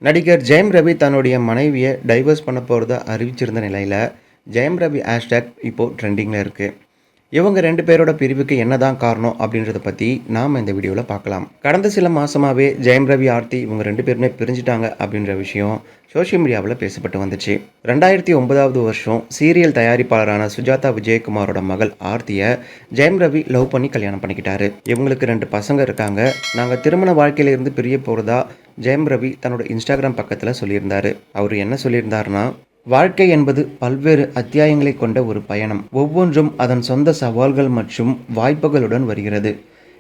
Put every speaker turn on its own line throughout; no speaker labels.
நடிகர் ஜெயம் ரவி தன்னுடைய மனைவியை டைவர்ஸ் பண்ண போகிறதா அறிவிச்சிருந்த நிலையில் ஜெயம் ரவி ஹேஷ்டேக் இப்போது ட்ரெண்டிங்கில் இருக்குது. இவங்க 2 பேரோட பிரிவுக்கு என்னதான் காரணம் அப்படின்றத பற்றி நாம் இந்த வீடியோவில் பார்க்கலாம். கடந்த சில மாதமாகவே ஜெயம் ரவி, ஆர்த்தி இவங்க 2 பேருமே பிரிஞ்சிட்டாங்க அப்படின்ற விஷயம் சோஷியல் மீடியாவில் பேசப்பட்டு வந்துச்சு. 2009வது வருஷம் சீரியல் தயாரிப்பாளரான சுஜாதா விஜயகுமாரோட மகள் ஆர்த்தியை ஜெயம் ரவி லவ் பண்ணி கல்யாணம் பண்ணிக்கிட்டாரு. இவங்களுக்கு 2 பசங்க இருக்காங்க. நாங்கள் திருமண வாழ்க்கையிலிருந்து பிரிய போகிறதா ஜெயம் ரவி தன்னோட இன்ஸ்டாகிராம் பக்கத்தில் சொல்லியிருந்தாரு. அவர் என்ன சொல்லியிருந்தாருன்னா, வாழ்க்கை என்பது பல்வேறு அத்தியாயங்களை கொண்ட ஒரு பயணம். ஒவ்வொன்றும் அதன் சொந்த சவால்கள் மற்றும் வாய்ப்புகளுடன் வருகிறது.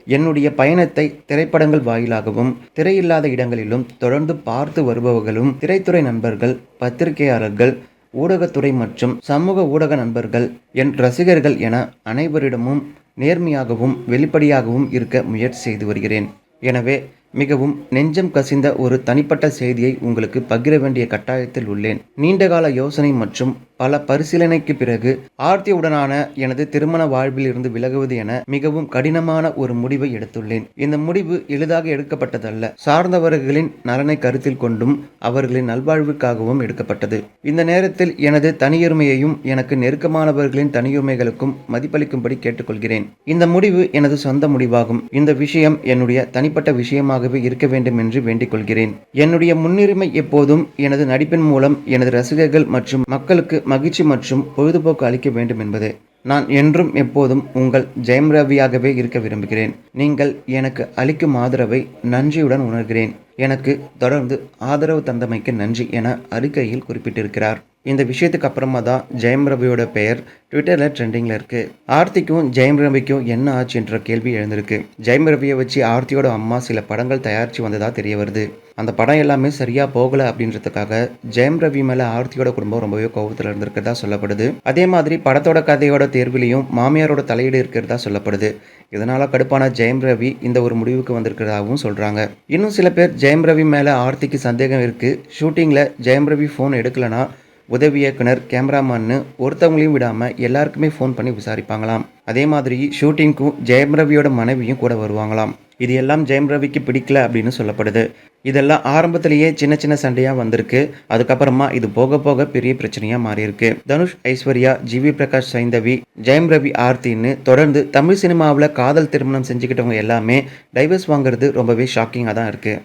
என்னுடைய பயணத்தை திரைப்படங்கள் வாயிலாகவும் திரையில்லாத இடங்களிலும் தொடர்ந்து பார்த்து வருபவர்களும் திரைத்துறை நண்பர்கள், பத்திரிகையாளர்கள், ஊடகத்துறை மற்றும் சமூக ஊடக நண்பர்கள், என் ரசிகர்கள் என அனைவரிடமும் நேர்மையாகவும் வெளிப்படையாகவும் இருக்க முயற்சி செய்து வருகிறேன். எனவே மிகவும் நெஞ்சம் கசிந்த ஒரு தனிப்பட்ட செய்தியை உங்களுக்கு பகிர வேண்டிய கட்டாயத்தில் உள்ளேன். நீண்டகால யோசனை மற்றும் பல பரிசீலனைக்கு பிறகு ஆர்த்தியுடனான எனது திருமண வாழ்வில் இருந்து விலகுவது என மிகவும் கடினமான ஒரு முடிவை எடுத்துள்ளேன். இந்த முடிவு எளிதாக எடுக்கப்பட்டதல்ல. சார்ந்தவர்களின் நலனை கருத்தில் கொண்டும் அவர்களின் நல்வாழ்வுக்காகவும் எடுக்கப்பட்டது. இந்த நேரத்தில் எனது தனியுரிமையையும் எனக்கு நெருக்கமானவர்களின் தனியுரிமைகளுக்கும் மதிப்பளிக்கும்படி கேட்டுக்கொள்கிறேன். இந்த முடிவு எனது சொந்த முடிவாகும். இந்த விஷயம் என்னுடைய தனிப்பட்ட விஷயமாகவே இருக்க வேண்டும் என்று வேண்டிக் கொள்கிறேன். என்னுடைய முன்னுரிமை எப்போதும் எனது நடிப்பின் மூலம் எனது ரசிகர்கள் மற்றும் மக்களுக்கு மகிழ்ச்சி மற்றும் பொழுதுபோக்கு அளிக்க வேண்டும் என்பதே. நான் என்றும் எப்போதும் உங்கள் ஜெயம் ரவியாகவே இருக்க விரும்புகிறேன். நீங்கள் எனக்கு அளிக்கும் ஆதரவை நன்றியுடன் உணர்கிறேன். எனக்கு தொடர்ந்து ஆதரவு தந்தமைக்கு நன்றி என அறிக்கையில் குறிப்பிட்டிருக்கிறார். இந்த விஷயத்துக்கு அப்புறமா தான் ஜெயம் ரவியோட பெயர் ட்விட்டரில் ட்ரெண்டிங்கில் இருக்குது. ஆர்த்திக்கும் ஜெயம் ரவிக்கும் என்ன ஆச்சு என்ற கேள்வி எழுந்திருக்கு. ஜெயம் ரவியை வச்சு ஆர்த்தியோட அம்மா சில படங்கள் தயாரித்து வந்ததாக தெரிய வருது. அந்த படம் எல்லாமே சரியாக போகலை அப்படின்றதுக்காக ஜெயம் ரவி மேலே ஆர்த்தியோட குடும்பம் ரொம்பவே கோபத்தில் இருந்திருக்கிறதா சொல்லப்படுது. அதே மாதிரி படத்தோட கதையோட தேர்விலையும் மாமியாரோட தலையீடு இருக்கிறதா சொல்லப்படுது. இதனால் கடுப்பான ஜெயம் ரவி இந்த ஒரு முடிவுக்கு வந்திருக்கிறதாகவும் சொல்கிறாங்க. இன்னும் சில பேர் ஜெயம் ரவி மேலே ஆர்த்திக்கு சந்தேகம் இருக்குது. ஷூட்டிங்கில் ஜெயம் ரவி ஃபோன் எடுக்கலைன்னா உதவி இயக்குனர், கேமராமேன்னு ஒருத்தவங்களையும் விடாமல் எல்லாருக்குமே ஃபோன் பண்ணி விசாரிப்பாங்களாம். அதே மாதிரி ஷூட்டிங்க்கும் ஜெயம் ரவியோட மனைவியும் கூட வருவாங்களாம். இது எல்லாம் ஜெயம் ரவிக்கு பிடிக்கல அப்படின்னு சொல்லப்படுது. இதெல்லாம் ஆரம்பத்திலேயே சின்ன சின்ன சண்டையாக வந்திருக்கு. அதுக்கப்புறமா இது போக போக பெரிய பிரச்சனையாக மாறியிருக்கு. தனுஷ், ஐஸ்வர்யா, ஜிவி பிரகாஷ், சைந்தவி, ஜெயம் ரவி, ஆர்த்தின்னு தொடர்ந்து தமிழ் சினிமாவில் காதல் திருமணம் செஞ்சுக்கிட்டவங்க எல்லாமே டைவர்ஸ் வாங்குறது ரொம்பவே ஷாக்கிங்காக தான் இருக்குது.